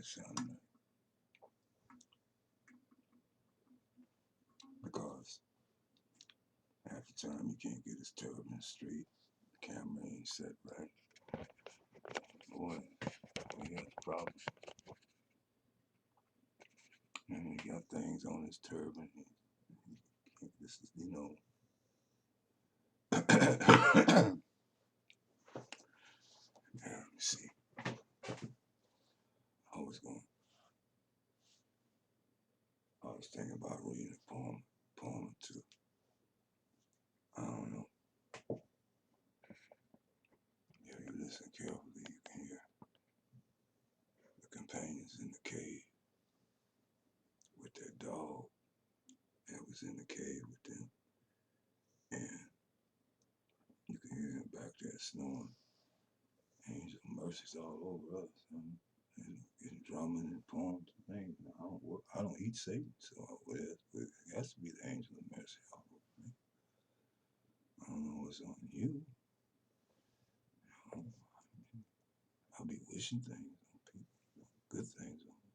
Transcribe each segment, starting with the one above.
sound like. Because half the time you can't get his turban straight. The camera ain't set right. Boy, we got problems. And he got things on his turban. This is, you know. Yeah, let me see. I was thinking about reading a poem or two. I don't know. If you listen carefully, you can hear the companions in the cave with their dog that was in the cave with them. And you can hear him back there snoring. Angel mercies all over us. And drumming and poems and things. I don't eat Satan, so it has to be the angel of mercy all over me. I don't know what's on you. I'll be wishing things on people, good things on them.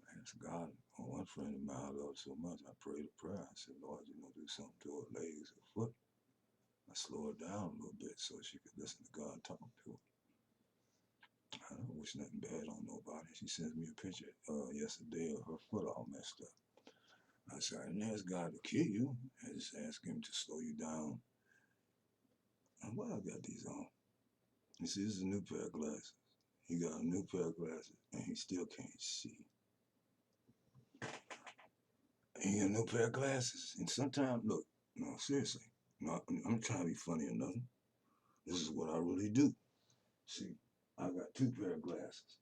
I asked God, one friend of mine I love so much, I prayed a prayer. I said, Lord, do something to her legs or foot. I slow her down a little bit so she could listen to God talk to her. I don't wish nothing bad on nobody. She sends me a picture yesterday of her foot all messed up. I said, I didn't ask God to kill you. I just asked him to slow you down. And why I got these on? He said, this is a new pair of glasses. He got a new pair of glasses and he still can't see. He got a new pair of glasses. And sometimes, look, no, seriously, no, I'm trying to be funny or nothing. This is what I really do. See, I got two pair of glasses.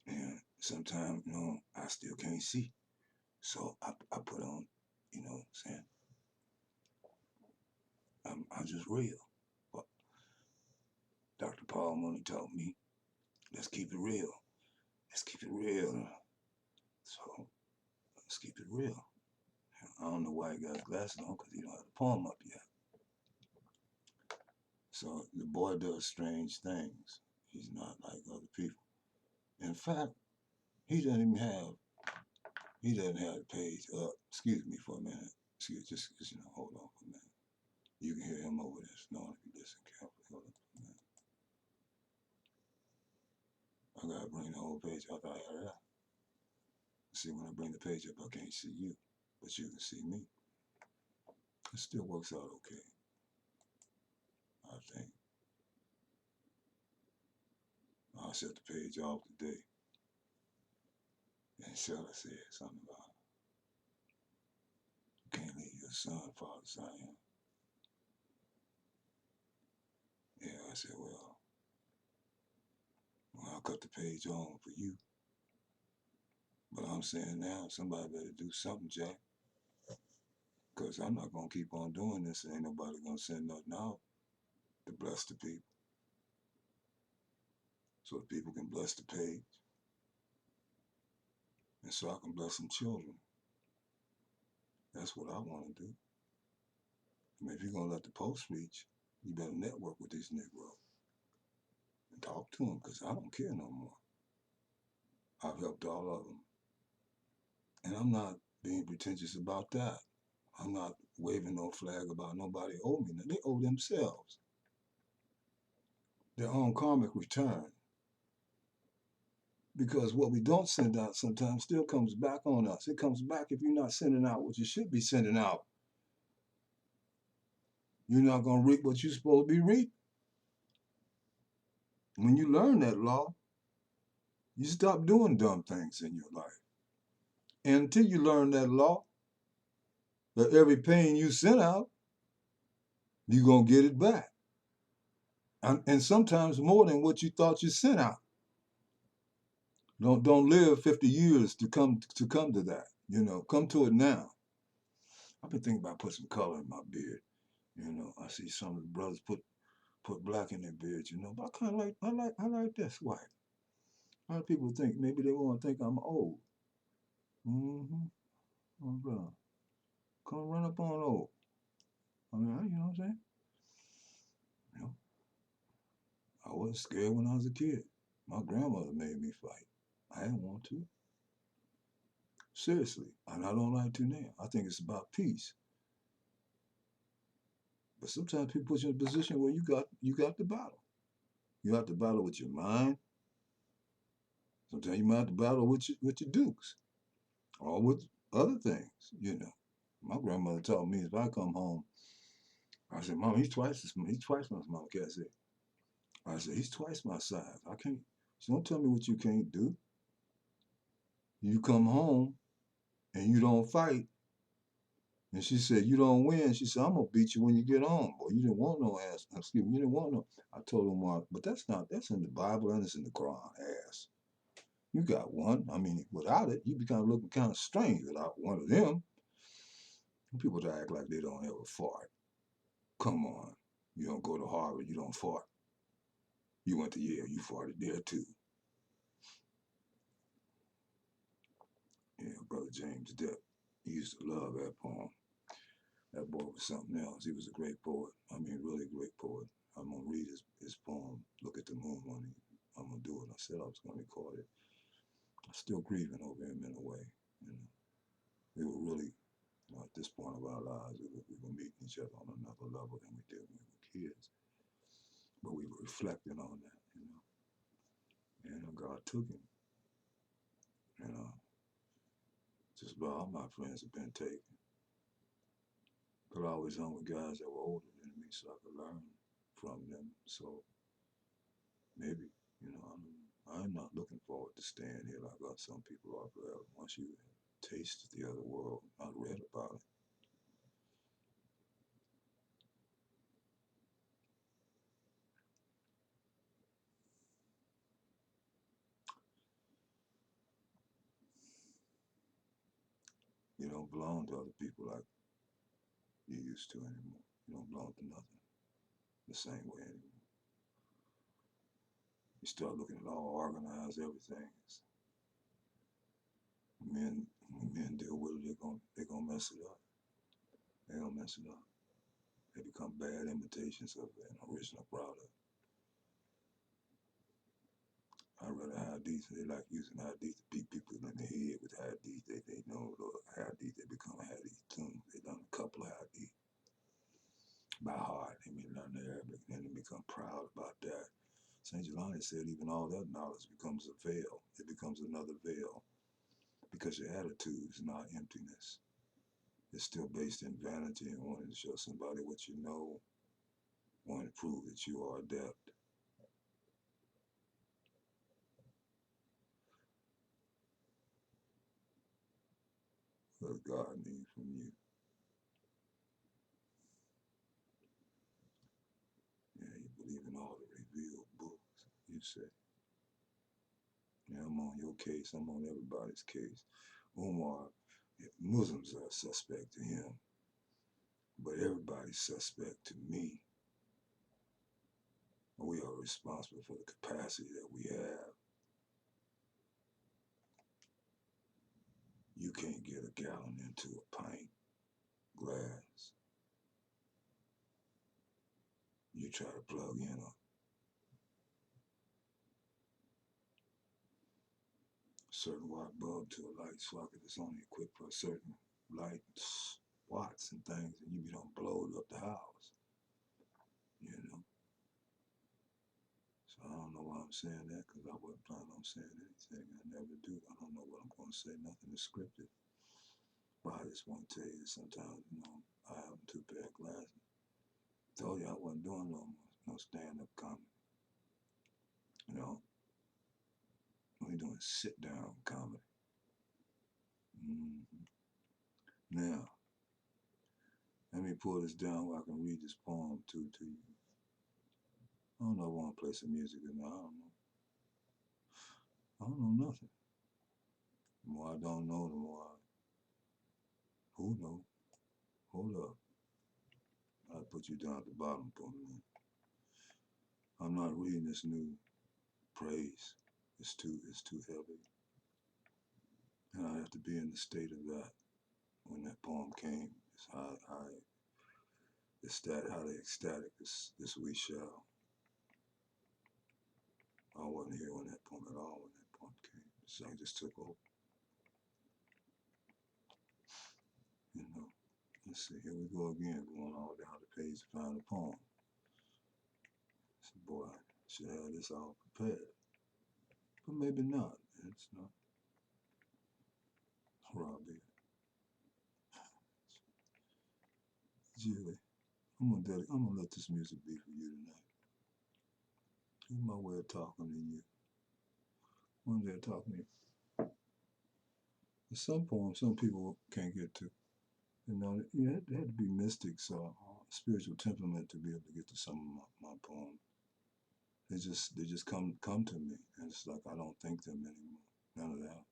And sometimes, I still can't see. So I put on, you know what I'm saying? I'm just real. But Dr. Paul Mooney taught me, let's keep it real. Let's keep it real. So let's keep it real. I don't know why he got his glasses on because he don't have the poem up yet. So the boy does strange things. He's not like other people. In fact, he doesn't have the page up. Excuse me for a minute. Just hold on for a minute. You can hear him over there snoring if you listen carefully. Hold on for a minute. I gotta bring the whole page up. See, when I bring the page up, I can't see you, but you can see me. It still works out okay, I think. I'll set the page off today. And Shella said something about, you can't leave your son, Father Siam. Yeah, I said, well, I'll cut the page on for you. But I'm saying now, somebody better do something, Jack. Because I'm not going to keep on doing this and ain't nobody going to send nothing out to bless the people. So that people can bless the page. And so I can bless some children. That's what I want to do. I mean, if you're going to let the post reach, you better network with these Negroes. And talk to them, because I don't care no more. I've helped all of them. And I'm not being pretentious about that. I'm not waving no flag about nobody owe me. They owe themselves their own karmic return. Because what we don't send out sometimes still comes back on us. It comes back if you're not sending out what you should be sending out. You're not going to reap what you're supposed to be reaping. When you learn that law, you stop doing dumb things in your life. And until you learn that law, that every pain you sent out, you're going to get it back. And sometimes more than what you thought you sent out. Don't live 50 years to come to that. Come to it now. I've been thinking about putting some color in my beard. I see some of the brothers put black in their beards, but I like this white. A lot of people think maybe they want to think I'm old. Oh, brother. Come run up on old. I mean, you know what I'm saying? I wasn't scared when I was a kid. My grandmother made me fight. I didn't want to. Seriously. And I don't like to now. I think it's about peace. But sometimes people put you in a position where you got to battle. You have to battle with your mind. Sometimes you might have to battle with your dukes or with other things, you know. My grandmother taught me if I come home, I said, Mom, he's twice my mom cat said. I said, he's twice my size. I can't, she don't tell me what you can't do. You come home and you don't fight. And she said, you don't win. She said, I'm going to beat you when you get home. Boy, you didn't want no ass. Excuse me, you didn't want no. I told him, why, but that's in the Bible and it's in the Quran, ass. You got one. I mean, without it, you become looking kind of strange without one of them. People that act like they don't ever fart. Come on. You don't go to Harvard, you don't fart. You went to Yale, you farted there too. Yeah, Brother James Depp, he used to love that poem. That boy was something else. He was a great poet. I mean, really great poet. I'm going to read his poem, Look at the Moon, when I'm going to do it. I said I was going to record it. I'm still grieving over him in a way. You know, we were really, you know, at this point of our lives, we were meeting each other on another level than we did when we were kids. But we were reflecting on that, you know. And God took him. You know, just about all my friends have been taken. But I always hung with guys that were older than me so I could learn from them. So maybe, you know, I'm not looking forward to staying here like some people are forever. Once you taste the other world, not read about it. You don't belong to other people like you used to anymore. You don't belong to nothing the same way anymore. You start looking at all organized everything. When men deal with it, they're gonna mess it up. They're gonna mess it up. They become bad imitations of an original product. I'd rather hadith. They like using hadith to beat people in the head with hadith. They know hadith. They become hadith too. They done a couple of hadith by heart. They may learn the Arabic and then they become proud about that. Saint Jilani said even all that knowledge becomes a veil. It becomes another veil because your attitude is not emptiness. It's still based in vanity and wanting to show somebody what you know, wanting to prove that you are adept. What does God need from you? Yeah, you believe in all the revealed books, you say. Yeah, I'm on your case. I'm on everybody's case. Umar, Muslims are suspect to him, but everybody's suspect to me. We are responsible for the capacity that we have. You can't get a gallon into a pint glass. You try to plug in a certain watt bulb to a light socket that's only equipped for a certain light watts and things, and you don't blow up the house, you know. So I don't know why I'm saying that, because I wasn't planning on saying anything. I never do. I don't know what I'm going to say. Nothing is scripted. But I just want to tell you that sometimes, you know, I have two pair of glasses. Told you I wasn't doing no stand-up comedy. You know, we doing sit-down comedy. Mm-hmm. Now, let me pull this down where I can read this poem to you. I don't know if I want to play some music or not. I don't know. I don't know nothing. The more I don't know, the more who knows? Hold up. I'll put you down at the bottom for a minute. I'm not reading this new praise. It's too heavy. And I have to be in the state of that when that poem came. It's how the ecstatic this we shall. I wasn't here when that poem at all, when that poem came. The song just took over. You know, let's see, here we go again, going all down the page to find the poem. So, boy, I should have this all prepared. But maybe not. It's not. Robbie. Julie, I'm gonna let this music be for you tonight. It's my way of talking to you. One day of talking to you. There's some poems some people can't get to. You know, they had to be mystics or spiritual temperament to be able to get to some of my poems. They just come to me, and it's like I don't think them anymore. None of that.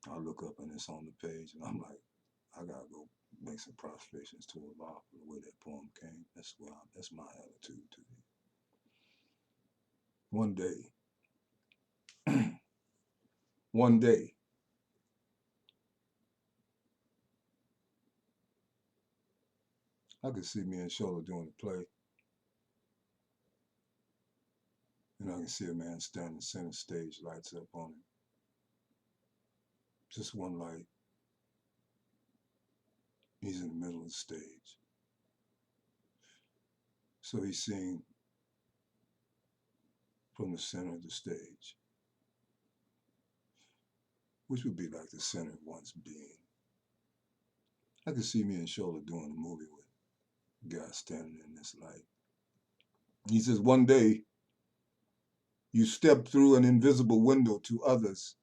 I look up and it's on the page, and I'm like, I gotta go make some prostrations to Allah for the way that poem came. That's my attitude to it. One day, one day, I could see me and Shola doing the play, and I can see a man standing center stage, lights up on him. Just one light. He's in the middle of the stage. So he's seeing from the center of the stage, which would be like the center of one's being. I could see me and Shola doing a movie with a guy standing in this light. He says, one day, you step through an invisible window to others.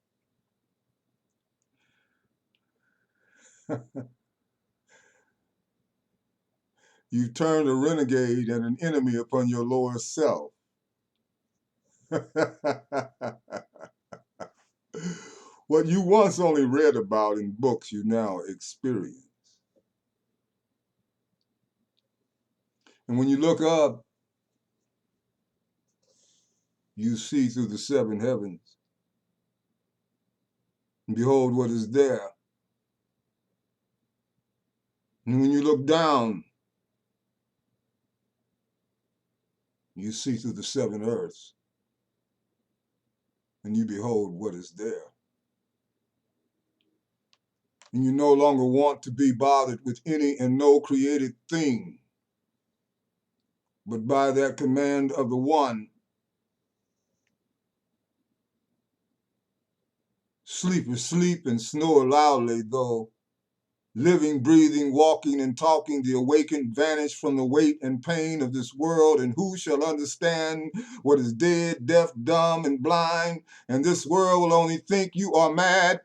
You turned a renegade and an enemy upon your lower self. What you once only read about in books, you now experience. And when you look up, you see through the seven heavens. And behold what is there. And when you look down, you see through the seven earths. And you behold what is there. And you no longer want to be bothered with any and no created thing, but by that command of the one, sleepers sleep and snore loudly, though living, breathing, walking, and talking, the awakened vanish from the weight and pain of this world, and who shall understand what is dead, deaf, dumb, and blind, and this world will only think you are mad.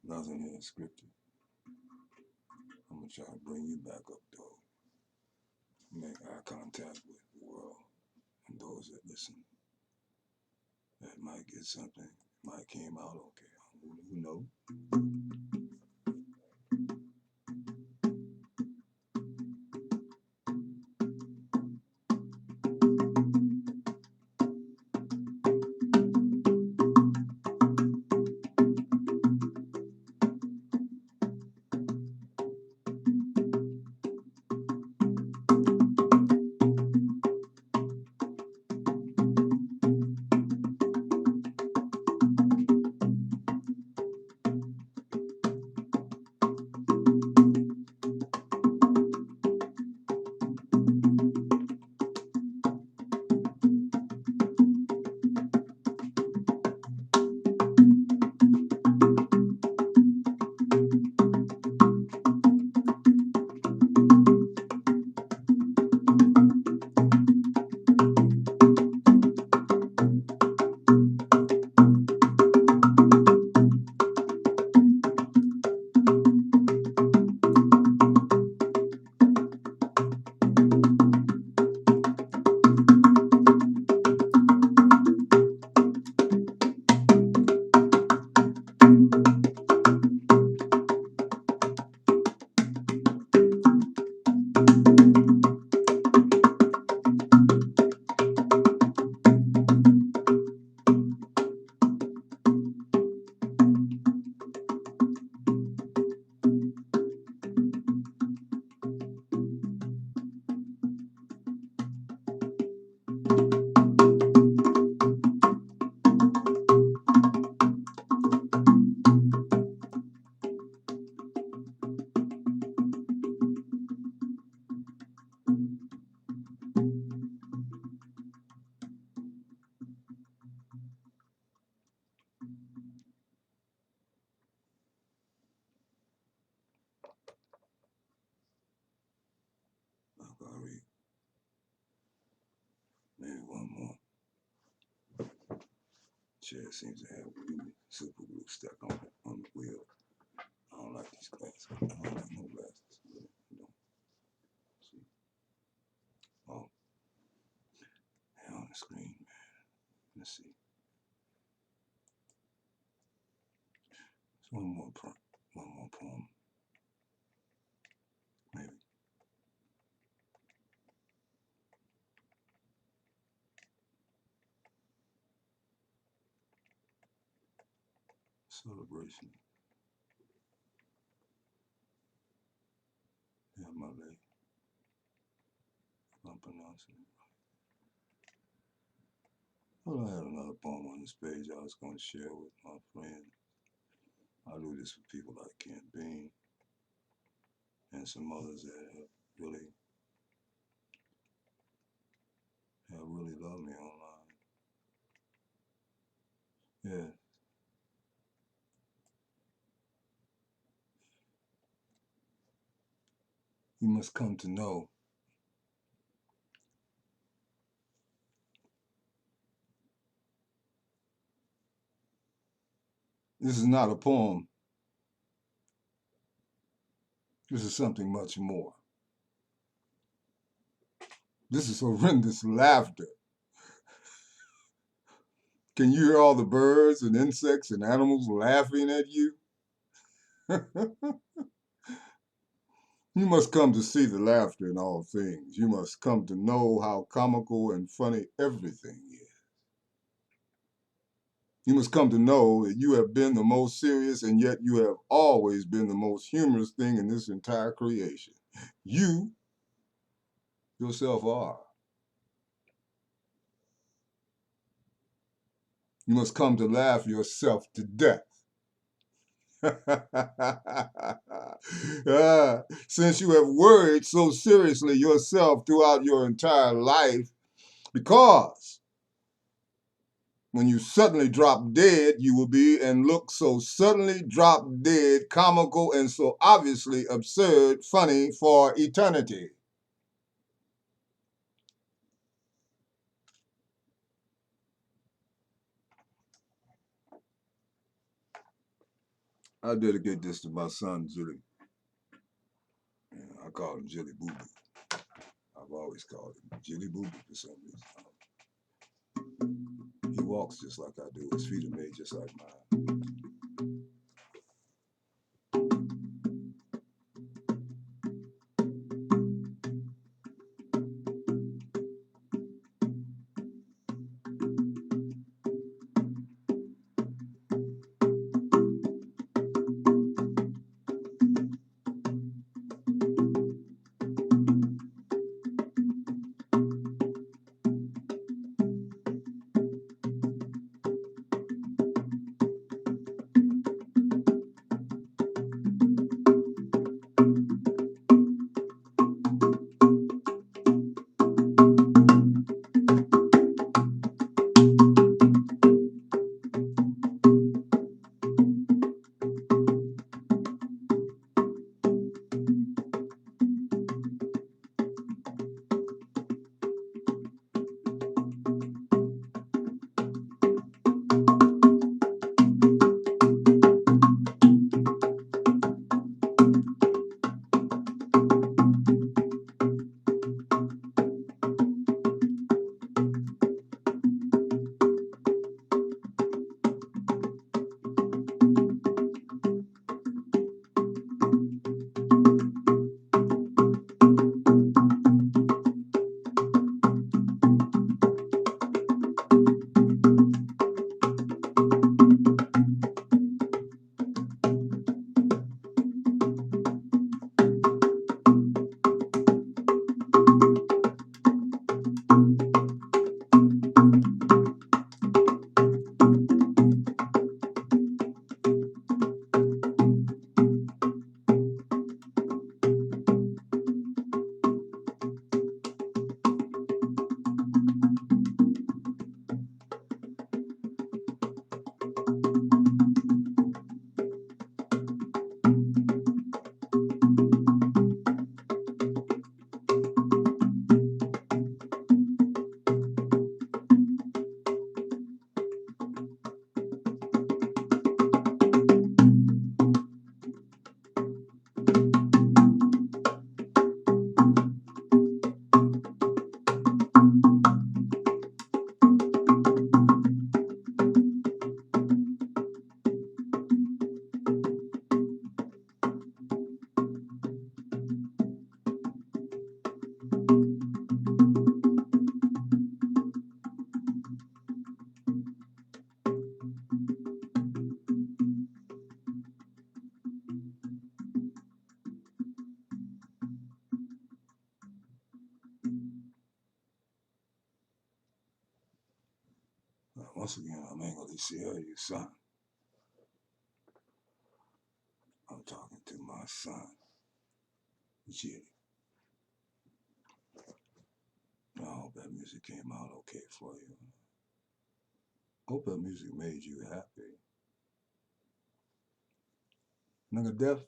Nothing here is scripted. I'm going to try to bring you back up, though. Make eye contact with the world and those that listen. That might get something, might came out okay. Who knows? I'll read maybe one more. Chair seems to have super glue stuck on the wheel. I don't like these glasses. I don't like no glasses. Really. I don't. See. Oh, they're on the screen, man. Let's see. There's one more poem. Maybe. Celebration. Yeah, my leg. If I'm pronouncing it right. Well, I had another poem on this page I was going to share with my friend. I do this for people like Kent Bean and some others that have really loved me online. Yeah. You must come to know this is not a poem. This is something much more. This is horrendous laughter. Can you hear all the birds and insects and animals laughing at you? You must come to see the laughter in all things. You must come to know how comical and funny everything is. You must come to know that you have been the most serious and yet you have always been the most humorous thing in this entire creation. You yourself are. You must come to laugh yourself to death. Since you have worried so seriously yourself throughout your entire life, because when you suddenly drop dead, you will be and look so suddenly drop dead, comical, and so obviously absurd, funny for eternity. I dedicate this to my son, Jilly. I call him Jilly Boo Boo. I've always called him Jilly Boo Boo for some reason. He walks just like I do. His feet are made just like mine. Once again, I'm Angle your son. I'm talking to my son, Jilly. I hope that music came out okay for you. Hope that music made you happy. Nigga deaf.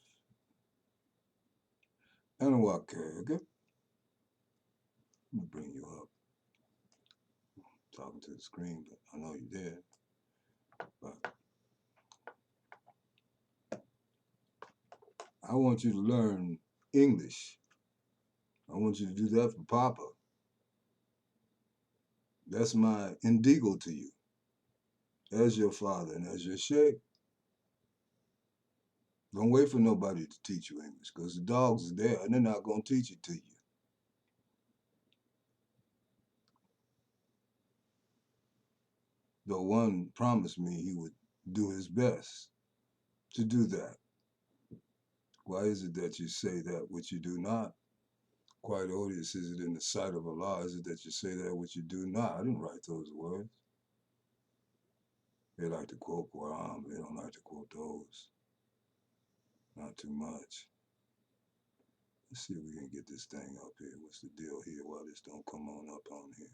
And what, okay? Let me bring you up. Talking to the screen, but I know you did. But I want you to learn English. I want you to do that for Papa. That's my indigo to you. As your father and as your sheikh. Don't wait for nobody to teach you English, because the dogs are there and they're not going to teach it to you. Though one promised me he would do his best to do that. Why is it that you say that which you do not? Quite odious is it in the sight of Allah, is it that you say that which you do not? I didn't write those words. They like to quote Quran, but they don't like to quote those. Not too much. Let's see if we can get this thing up here. What's the deal here? Why this don't come on up on here?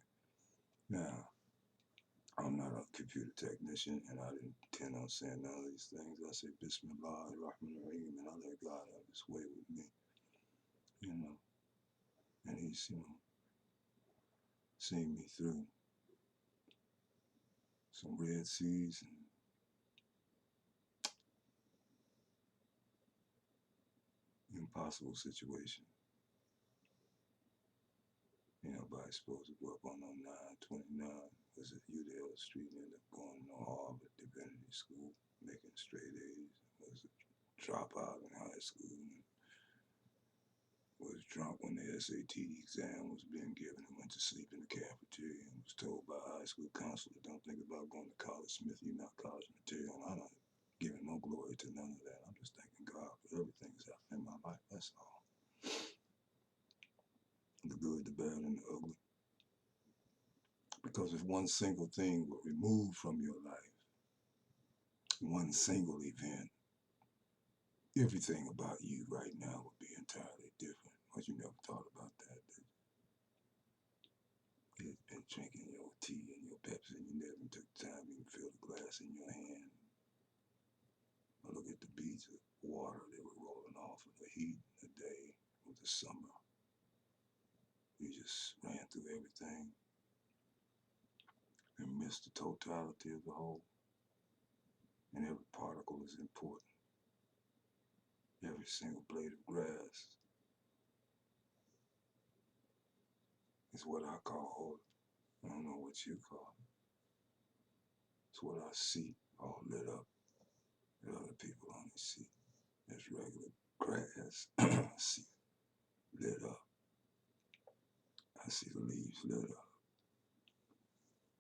Now, I'm not a computer technician, and I didn't intend on saying none of these things. I say Bismillah ar-Rahman ar-Rahim, and I let God have his way with me. You know, and he's, seen me through some Red Seas and impossible situations. Nobody's supposed to go up on 929. Was it Udale Street and ended up going to Harvard Divinity School, making straight A's. Was a dropout in high school. And was drunk when the SAT exam was being given and went to sleep in the cafeteria and was told by a high school counselor, don't think about going to college, Smith, you're not college material. And I'm not giving no glory to none of that. I'm just thanking God for everything that's happened in my life. That's all. The good, the bad, and the ugly. Because if one single thing were removed from your life, one single event, everything about you right now would be entirely different. But you never thought about that. You've been drinking your tea and your Pepsi and you never took time to feel the glass in your hand. Or look at the beads of water they were rolling off in the heat in the day of the summer. You just ran through everything and missed the totality of the whole. And every particle is important. Every single blade of grass is what I call holy. I don't know what you call it. It's what I see all lit up that other people only see as regular grass. I see it lit up. I see the leaves lit up.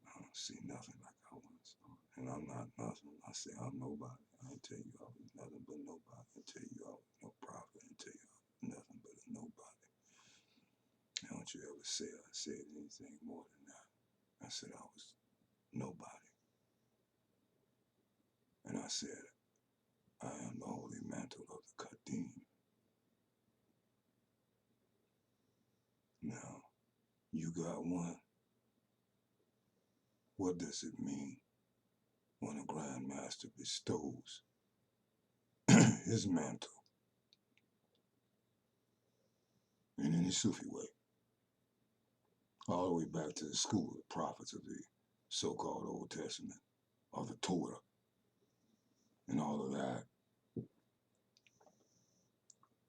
I don't see nothing like I once saw. And I'm not nothing. I say I'm nobody. I tell you I was nothing but nobody. I tell you I was no prophet. I tell you I was nothing but a nobody. And don't you ever say I said anything more than that. I said I was nobody. And I said I am the holy mantle of the KADIM. Now, you got one. What does it mean when a Grand Master bestows his mantle in any Sufi way? All the way back to the school of the prophets of the so-called Old Testament, of the Torah, and all of that.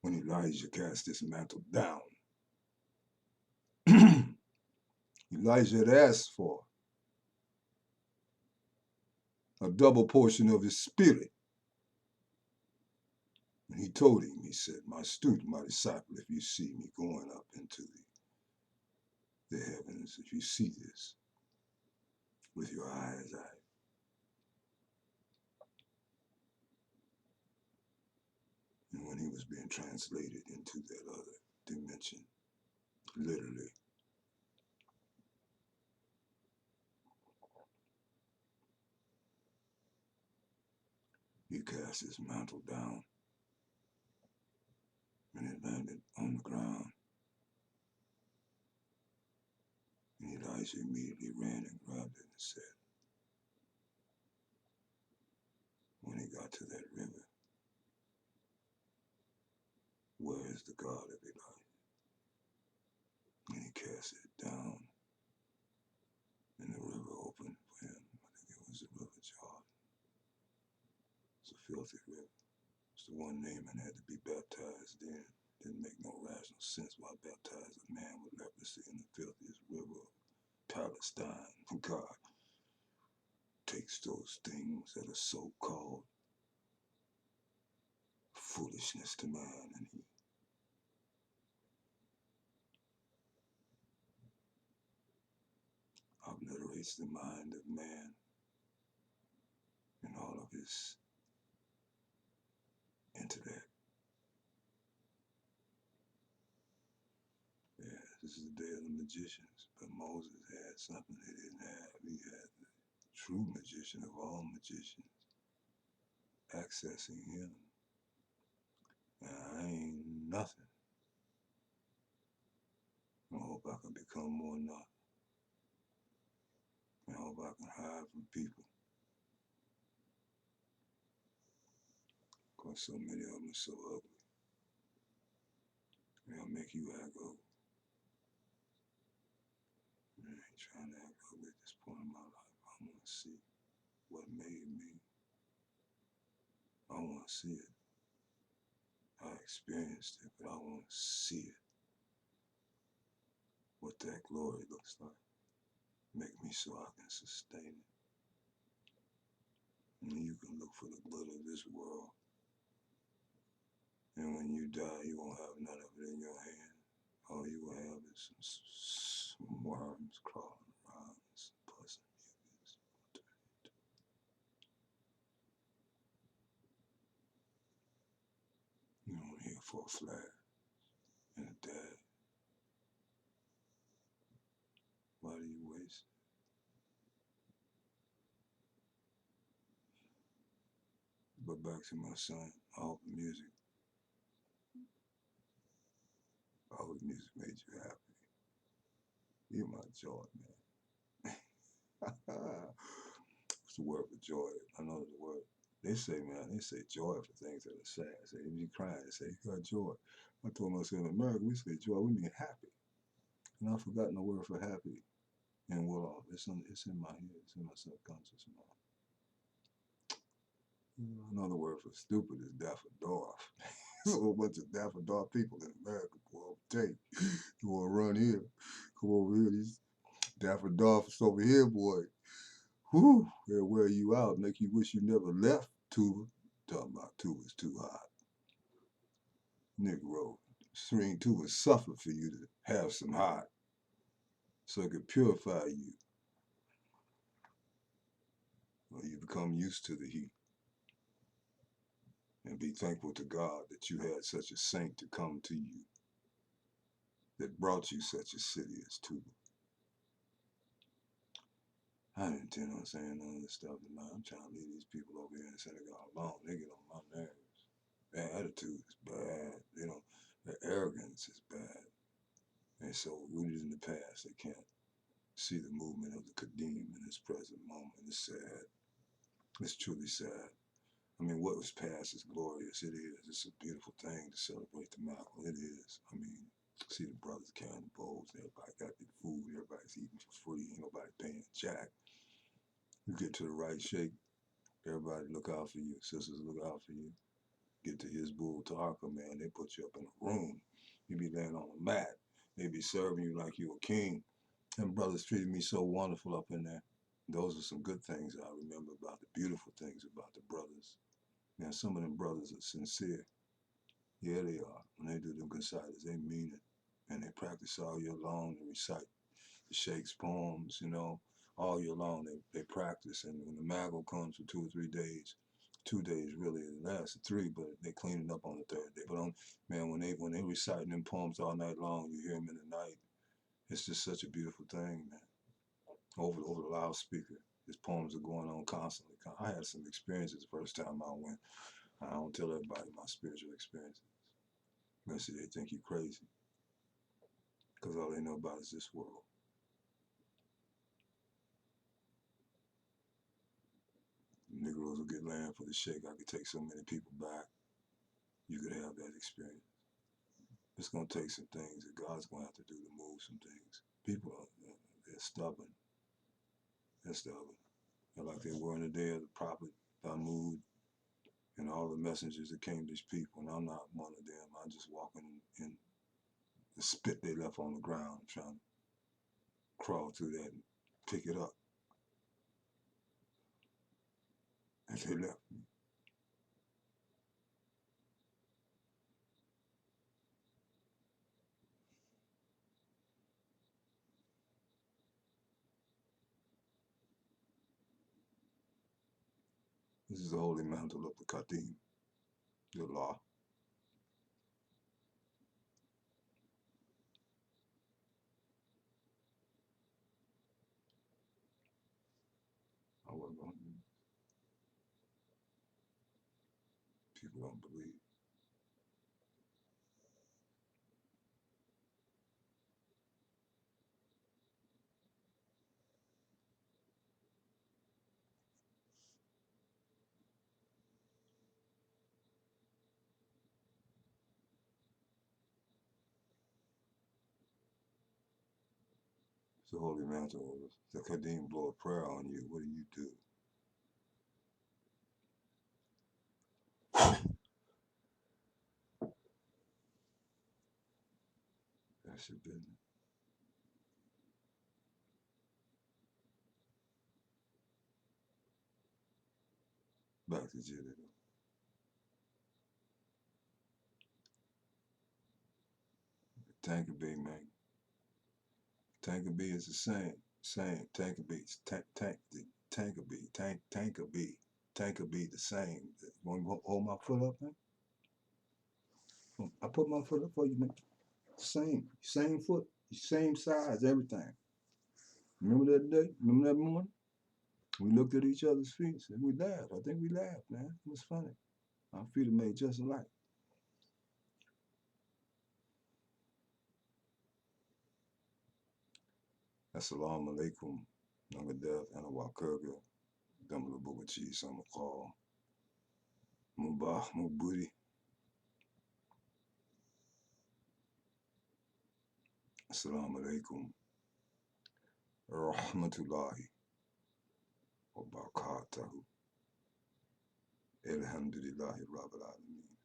When Elijah cast this mantle down, Elijah had asked for a double portion of his spirit. And he told him, he said, my student, my disciple, if you see me going up into the heavens, if you see this with your eyes, and when he was being translated into that other dimension, literally, he cast his mantle down, and it landed on the ground. And Elijah immediately ran and grabbed it and said, when he got to that river, where is the God of Elijah? And he cast it down, and the river opened for him. I think it was the river Jordan. It's a filthy river. It's the one Naaman had to be baptized in. Didn't make no rational sense why baptize a man with leprosy in the filthiest river of Palestine. God takes those things that are so-called foolishness to man, and he obliterates the mind of man and all of his intellect. Yeah, this is the day of the magicians, but Moses had something they didn't have. He had the true magician of all magicians accessing him. And I ain't nothing. I hope I can become more not. I hope I can hide from people. Because so many of them are so ugly. They'll make you act ugly. I ain't trying to act ugly at this point in my life. I want to see what made me. I want to see it. I experienced it, but I want to see it. What that glory looks like. Make me so I can sustain it. And you can look for the good of this world. And when you die, you won't have none of it in your hand. All you will have is some worms crawling around and some pus and mucus. You don't here for a flash and a dab. Why do you waste? But back to my son, all the music made you happy. You're my joy, man. What's the word for joy? I know the word. They say, man, they say joy for things that are sad. They say, if you're crying, they say, you got joy. I told myself, in America, we say joy, we mean happy. And I've forgotten the word for happy. And well, it's in my head, it's in my subconscious mind. Another word for stupid is daffodorf. There's a whole bunch of daffodorf people in America. Boy, I'll tell you, you want to run here, come over here, these daffodorfs over here, boy. Whew, they'll wear you out, make you wish you never left Tuba. Talking about Tuba's too hot. Negro, string Tuba suffered for you to have some hot, so it could purify you. Well, you become used to the heat. And be thankful to God that you had such a saint to come to you that brought you such a city as Tuba. I didn't intend on saying none of this stuff tonight. I'm trying to leave these people over here in Senegal alone. They get on my nerves. Their attitude is bad. You know, their arrogance is bad. And so rooted in the past, they can't see the movement of the KADIM in this present moment. It's sad. It's truly sad. I mean, what was past is glorious. It is. It's a beautiful thing to celebrate the MANTLE. It is. I mean, see the brothers carrying the bowls. Everybody got their food. Everybody's eating for free. Ain't nobody paying jack. You get to the right shake, everybody look out for you. Sisters look out for you. Get to his bull Tarka, man. They put you up in a room. You be laying on a mat. They be serving you like you a king. And brothers treated me so wonderful up in there. Those are some good things I remember about the beautiful things about the brothers. Now, some of them brothers are sincere. Yeah, they are. When they do them consigners, they mean it. And they practice all year long and recite the Sheikh's poems, you know, all year long. They practice. And when the Magal comes for 2 or 3 days, 2 days really, it lasts 3, but they clean it up on the 3rd day. But man, when they reciting them poems all night long, you hear them in the night. It's just such a beautiful thing, man. Over the loudspeaker. His poems are going on constantly. I had some experiences the first time I went. I don't tell everybody my spiritual experiences. Unless they think you crazy. Because all they know about is this world. Negroes will get land for the shake. I could take so many people back. You could have that experience. It's going to take some things that God's going to have to do to move some things. People are, they're stubborn. They're stubborn. They're like they were in the day of the prophet Thamud and all the messengers that came to these people. And I'm not one of them. I'm just walking in the spit they left on the ground, trying to crawl through that and pick it up as they left me. This is the holy mantle of the KADIM, the law. I wasn't going to. People don't believe. It's the holy mantle. The KADIM blow a prayer on you. What do? That's your business. Back to Jilly. Tanker B, man. Tanker B is the same. Tanker B, Tanker B, Tanker B, Tanker B, the same. Want to hold my foot up, man? I put my foot up for you, man. Same foot, same size, everything. Remember that day? Remember that morning? We looked at each other's feet and we laughed. I think we laughed, man. It was funny. Our feet are made just alike. Assalamu alaikum. Nagadeth and Awakurga. Dumble Bugachi, Samakal. Mubah, Mubudi. Assalamu alaikum. Rahmatullahi wa barakatuhu. Alhamdulillahi Rabbil Alameen.